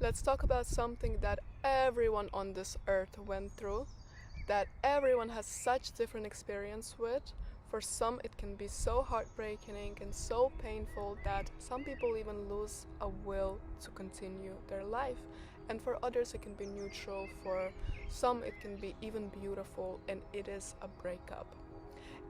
Let's talk about something that everyone on this earth went through, that everyone has such different experience with. For some it can be so heartbreaking and so painful that some people even lose a will to continue their life. And for others it can be neutral, for some it can be even beautiful, and it is a breakup.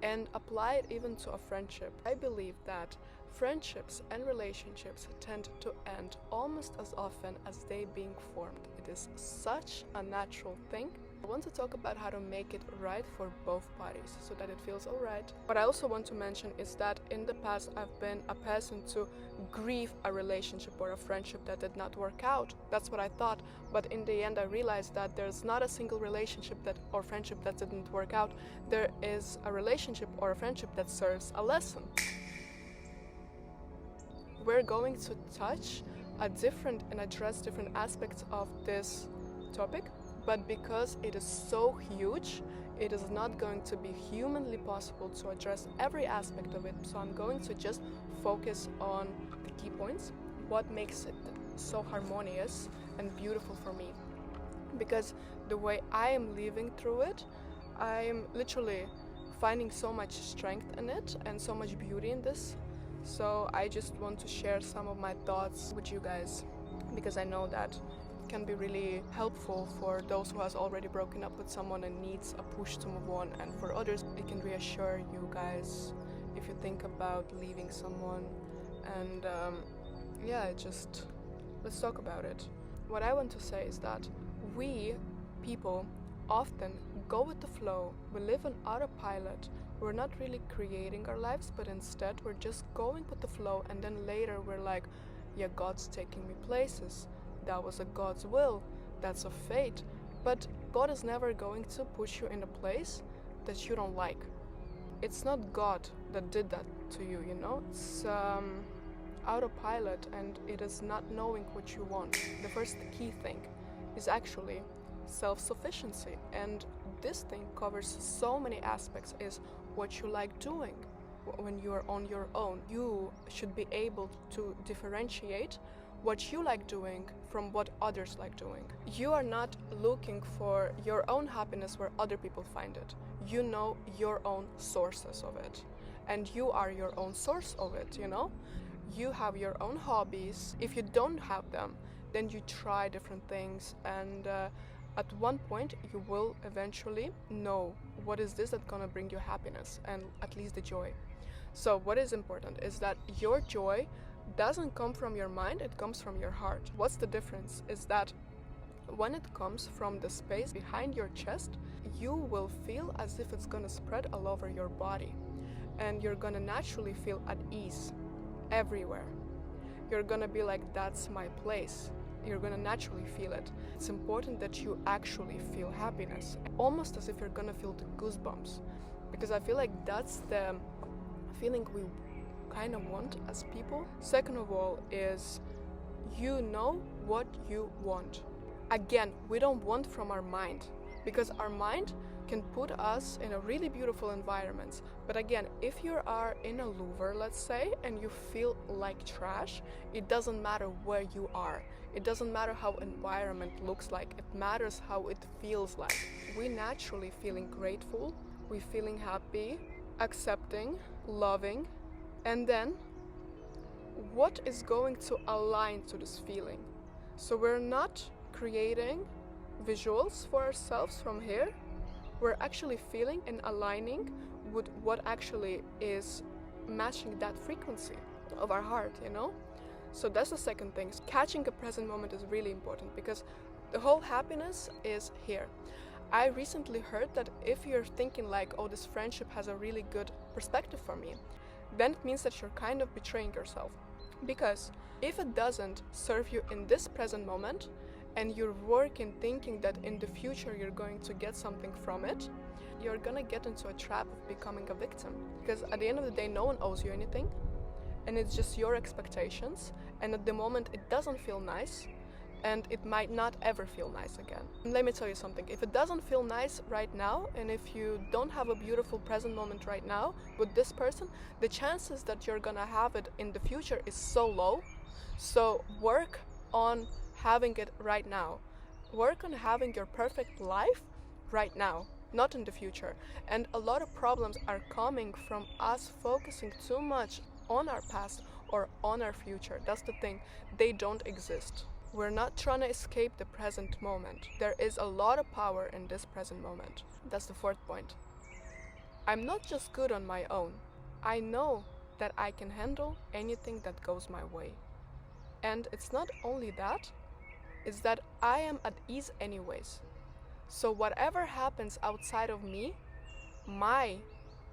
And apply it even to a friendship. I believe that friendships and relationships tend to end almost as often as they being formed. It is such a natural thing. I want to talk about how to make it right for both parties so that it feels alright. What I also want to mention is that in the past I've been a person to grieve a relationship or a friendship that did not work out. That's what I thought, but in the end I realized that there's not a single relationship or friendship that didn't work out. There is a relationship or a friendship that serves a lesson. We're going to touch a different and address different aspects of this topic, but because it is so huge, it is not going to be humanly possible to address every aspect of it. So I'm going to just focus on the key points, what makes it so harmonious and beautiful for me. Because the way I am living through it, I'm literally finding so much strength in it and so much beauty in this. So I just want to share some of my thoughts with you guys, because I know that it can be really helpful for those who has already broken up with someone and needs a push to move on, and for others it can reassure you guys if you think about leaving someone. And let's talk about it. What I want to say is that we people often go with the flow. We live on autopilot. We're not really creating our lives, but instead we're just going with the flow, and then later we're like, yeah, God's taking me places. That was a God's will. That's a fate. But God is never going to push you in a place that you don't like. It's not God that did that to you, you know? It's autopilot, and it is not knowing what you want. The first key thing is actually self-sufficiency, and this thing covers so many aspects. Is what you like doing when you are on your own. You should be able to differentiate what you like doing from what others like doing. You are not looking for your own happiness where other people find it. You know your own sources of it, and you are your own source of it, you know? You have your own hobbies. If you don't have them, then you try different things, and at one point you will eventually know what is this that's gonna bring you happiness, and at least the joy. So what is important is that your joy doesn't come from your mind, it comes from your heart. What's the difference is that when it comes from the space behind your chest, you will feel as if it's gonna spread all over your body, and you're gonna naturally feel at ease everywhere. You're gonna be like, that's my place. You're gonna naturally feel it. It's important that you actually feel happiness, almost as if you're gonna feel the goosebumps, because I feel like that's the feeling we kind of want as people. Second of all is, you know what you want. Again, we don't want from our mind, because our mind can put us in a really beautiful environments. But again, if you are in a louver, let's say, and you feel like trash, it doesn't matter where you are. It doesn't matter how environment looks like. It matters how it feels like. We naturally feeling grateful, we feeling happy, accepting, loving, and then what is going to align to this feeling? So we're not creating visuals for ourselves from here. We're actually feeling and aligning with what actually is matching that frequency of our heart, you know? So that's the second thing. Catching a present moment is really important, because the whole happiness is here. I recently heard that if you're thinking like, oh, this friendship has a really good perspective for me, then it means that you're kind of betraying yourself. Because if it doesn't serve you in this present moment, and you're working thinking that in the future you're going to get something from it, you're gonna get into a trap of becoming a victim. Because at the end of the day, no one owes you anything, and it's just your expectations, and at the moment it doesn't feel nice, and it might not ever feel nice again. And let me tell you something, if it doesn't feel nice right now, and if you don't have a beautiful present moment right now with this person, the chances that you're gonna have it in the future is so low. So work on having it right now. Work on having your perfect life right now, not in the future. And a lot of problems are coming from us focusing too much on our past or on our future. That's the thing. They don't exist. We're not trying to escape the present moment. There is a lot of power in this present moment. That's the fourth point. I'm not just good on my own. I know that I can handle anything that goes my way. And it's not only that, it's that I am at ease anyways. So whatever happens outside of me, my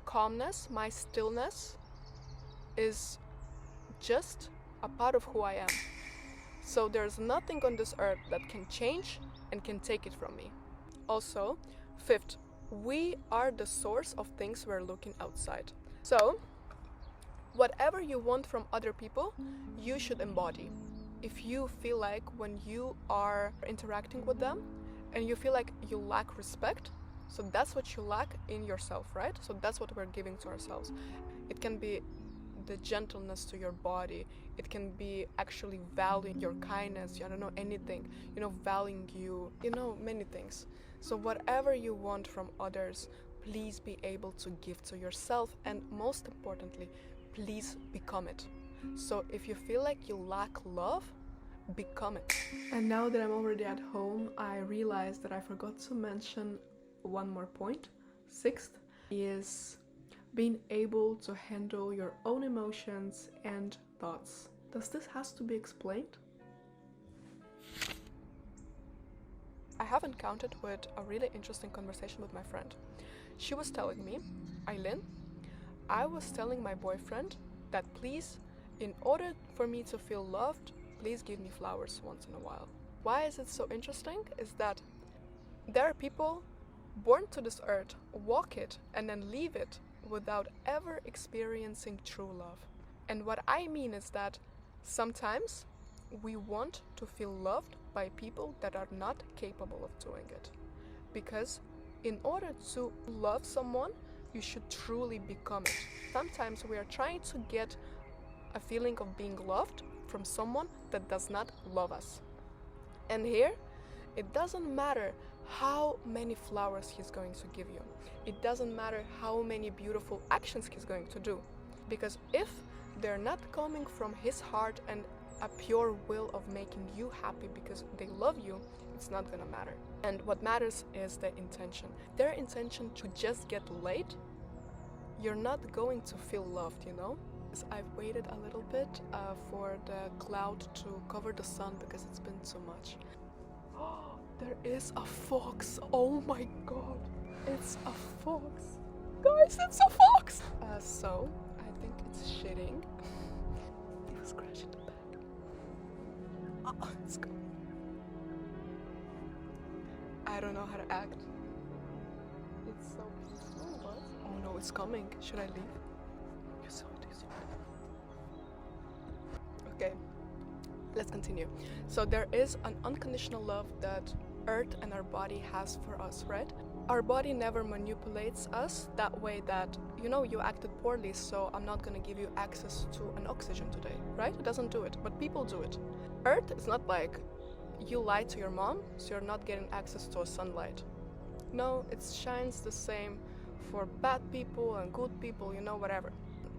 calmness, my stillness is just a part of who I am. So there's nothing on this earth that can change and can take it from me. Also, fifth, we are the source of things we're looking outside. So, whatever you want from other people, you should embody. If you feel like when you are interacting with them and you feel like you lack respect, so that's what you lack in yourself, right? So that's what we're giving to ourselves. It can be the gentleness to your body. It can be actually valuing your kindness, I don't know, anything, valuing you, many things. So whatever you want from others, please be able to give to yourself, and most importantly, please become it. So if you feel like you lack love, become it. And now that I'm already at home, I realized that I forgot to mention one more point. Sixth is being able to handle your own emotions and thoughts. Does this has to be explained? I have encountered with a really interesting conversation with my friend. She was telling me, Eileen, I was telling my boyfriend that please, in order for me to feel loved, please give me flowers once in a while. Why is it so interesting? Is that there are people born to this earth, walk it, and then leave it without ever experiencing true love. And what I mean is that sometimes we want to feel loved by people that are not capable of doing it. Because in order to love someone, you should truly become it. Sometimes we are trying to get a feeling of being loved from someone that does not love us. And here, it doesn't matter how many flowers he's going to give you. It doesn't matter how many beautiful actions he's going to do. Because if they're not coming from his heart and a pure will of making you happy because they love you, it's not gonna matter. And what matters is the intention. Their intention to just get laid, you're not going to feel loved, I've waited a little bit for the cloud to cover the sun because it's been too much. There is a fox. Oh my god. It's a fox. Guys, it's a fox! So, I think it's shitting. It was crashing the bed. It's going. I don't know how to act. It's so peaceful, but... Oh no, it's coming. Should I leave? You saw it, Okay, let's continue. So there is an unconditional love that Earth and our body has for us, right? Our body never manipulates us that way that, you acted poorly, so I'm not gonna give you access to an oxygen today, right? It doesn't do it, but people do it. Earth is not like you lied to your mom, so you're not getting access to a sunlight. No, it shines the same for bad people and good people, whatever.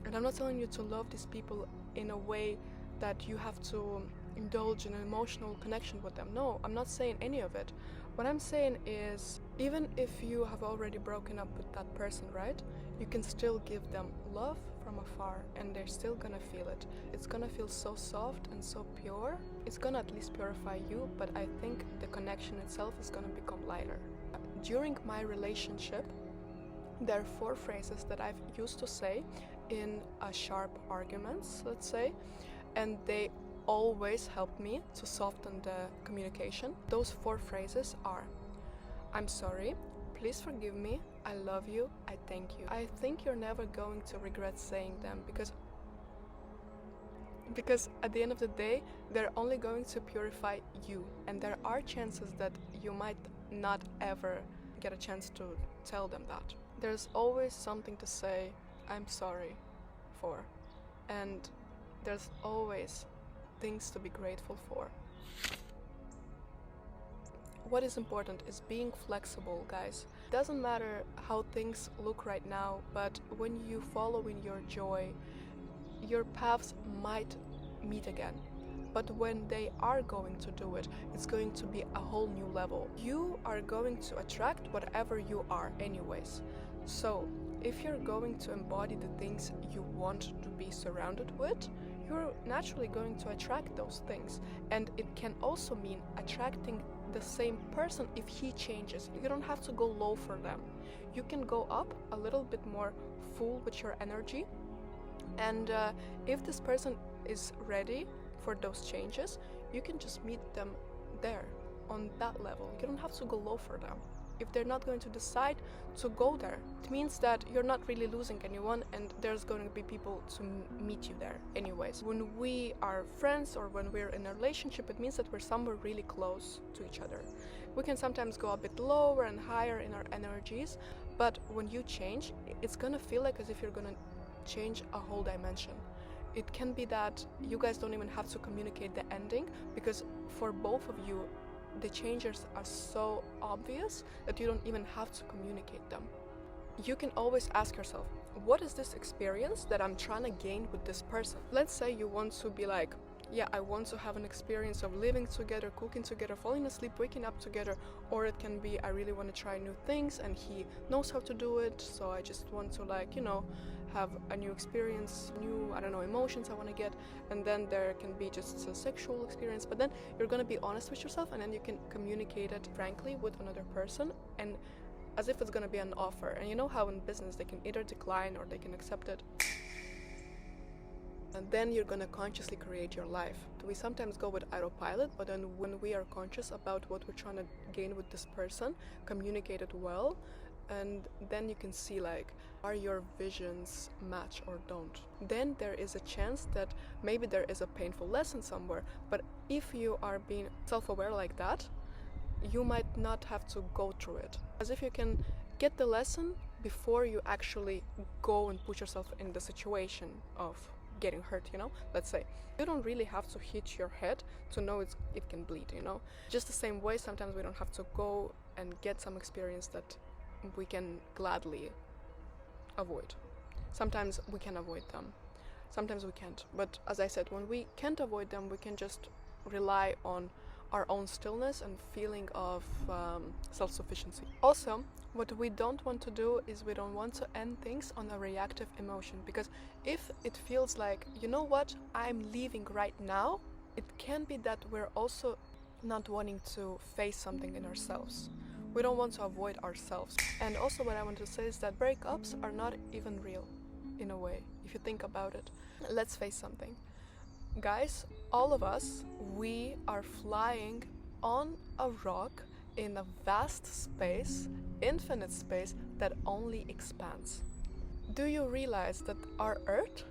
And I'm not telling you to love these people in a way that you have to indulge in an emotional connection with them. No, I'm not saying any of it. What I'm saying is, even if you have already broken up with that person, right? You can still give them love from afar and they're still gonna feel it. It's gonna feel so soft and so pure. It's gonna at least purify you, but I think the connection itself is gonna become lighter. During my relationship, there are 4 phrases that I've used to say in sharp arguments, let's say, and they always help me to soften the communication. Those 4 phrases are: I'm sorry, please forgive me, I love you, I thank you. I think you're never going to regret saying them because at the end of the day, they're only going to purify you, and there are chances that you might not ever get a chance to tell them that. There's always something to say I'm sorry for, and there's always things to be grateful for. what is important is being flexible, guys. Doesn't matter how things look right now, but when you follow in your joy, your paths might meet again. But when they are going to do it, it's going to be a whole new level. You are going to attract whatever you are anyways. So if you're going to embody the things you want to be surrounded with, you're naturally going to attract those things. And it can also mean attracting the same person if he changes. You don't have to go low for them. You can go up a little bit more full with your energy. And if this person is ready for those changes, you can just meet them there on that level. You don't have to go low for them. If they're not going to decide to go there, it means that you're not really losing anyone, and there's going to be people to meet you there anyways. When we are friends or when we're in a relationship, it means that we're somewhere really close to each other. We can sometimes go a bit lower and higher in our energies, but when you change, it's gonna feel like as if you're gonna change a whole dimension. It can be that you guys don't even have to communicate the ending, because for both of you, the changes are so obvious that you don't even have to communicate them. You can always ask yourself, what is this experience that I'm trying to gain with this person? Let's say you want to be like, yeah, I want to have an experience of living together, cooking together, falling asleep, waking up together. Or it can be, I really want to try new things and he knows how to do it, so I just want to, like, you know, have a new experience, new, I don't know, emotions I want to get. And then there can be just a sexual experience, but then you're going to be honest with yourself, and then you can communicate it frankly with another person, and as if it's going to be an offer. And you know how in business they can either decline or they can accept it. And then you're gonna consciously create your life. We sometimes go with autopilot, but then when we are conscious about what we're trying to gain with this person, communicate it well, and then you can see, like, are your visions match or don't. Then there is a chance that maybe there is a painful lesson somewhere, but if you are being self-aware like that, you might not have to go through it. As if you can get the lesson before you actually go and put yourself in the situation of getting hurt, you know. Let's say you don't really have to hit your head to know it can bleed, you know. Just the same way, sometimes we don't have to go and get some experience that we can gladly avoid. Sometimes we can avoid them, sometimes we can't. But as I said, when we can't avoid them, we can just rely on our own stillness and feeling of self-sufficiency. Also, what we don't want to do is we don't want to end things on a reactive emotion, because if it feels like, you know what, I'm leaving right now, it can be that we're also not wanting to face something in ourselves. We don't want to avoid ourselves. And also what I want to say is that breakups are not even real, in a way, if you think about it. Let's face something. Guys, all of us, we are flying on a rock in a vast space, infinite space that only expands. Do you realize that our Earth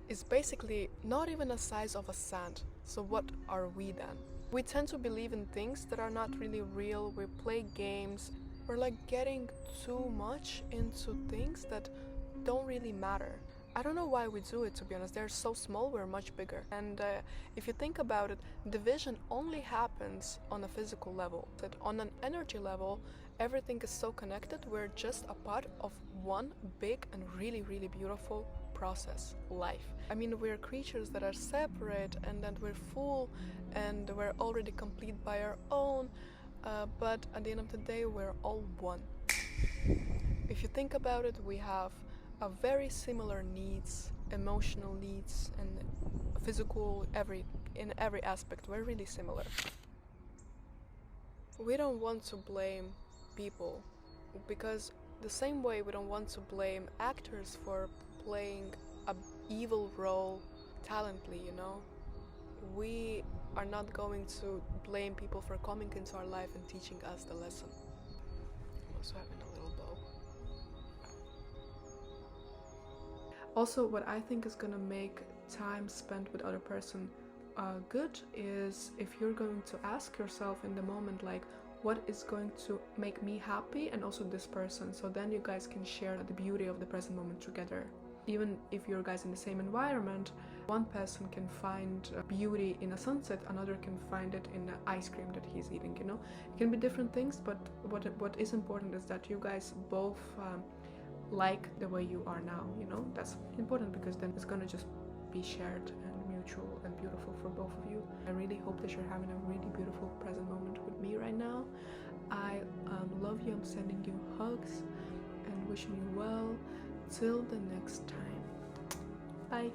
is basically not even the size of a sand? So what are we then? We tend to believe in things that are not really real. We play games. We're like getting too much into things that don't really matter. I don't know why we do it, to be honest. They're so small, we're much bigger. And if you think about it, division only happens on a physical level. That on an energy level, everything is so connected. We're just a part of one big and really, really beautiful process, life. I mean, we're creatures that are separate and that we're full and we're already complete by our own, but at the end of the day, we're all one. If you think about it, we have a very similar needs, emotional needs and physical, in every aspect. We're really similar. We don't want to blame people, because the same way we don't want to blame actors for playing an evil role talently, you know. We are not going to blame people for coming into our life and teaching us the lesson. I'm also having a little bow. Also, what I think is gonna make time spent with other person good is if you're going to ask yourself in the moment, like, what is going to make me happy and also this person, so then you guys can share the beauty of the present moment together. even if you're guys in the same environment, one person can find beauty in a sunset, another can find it in the ice cream that he's eating, you know. It can be different things, but what is important is that you guys both like the way you are now, you know. That's important, because then it's gonna just be shared and mutual and beautiful for both of you. I really hope that you're having a really beautiful present moment with me right now. I love you. I'm sending you hugs and wishing you well. Till the next time. Bye.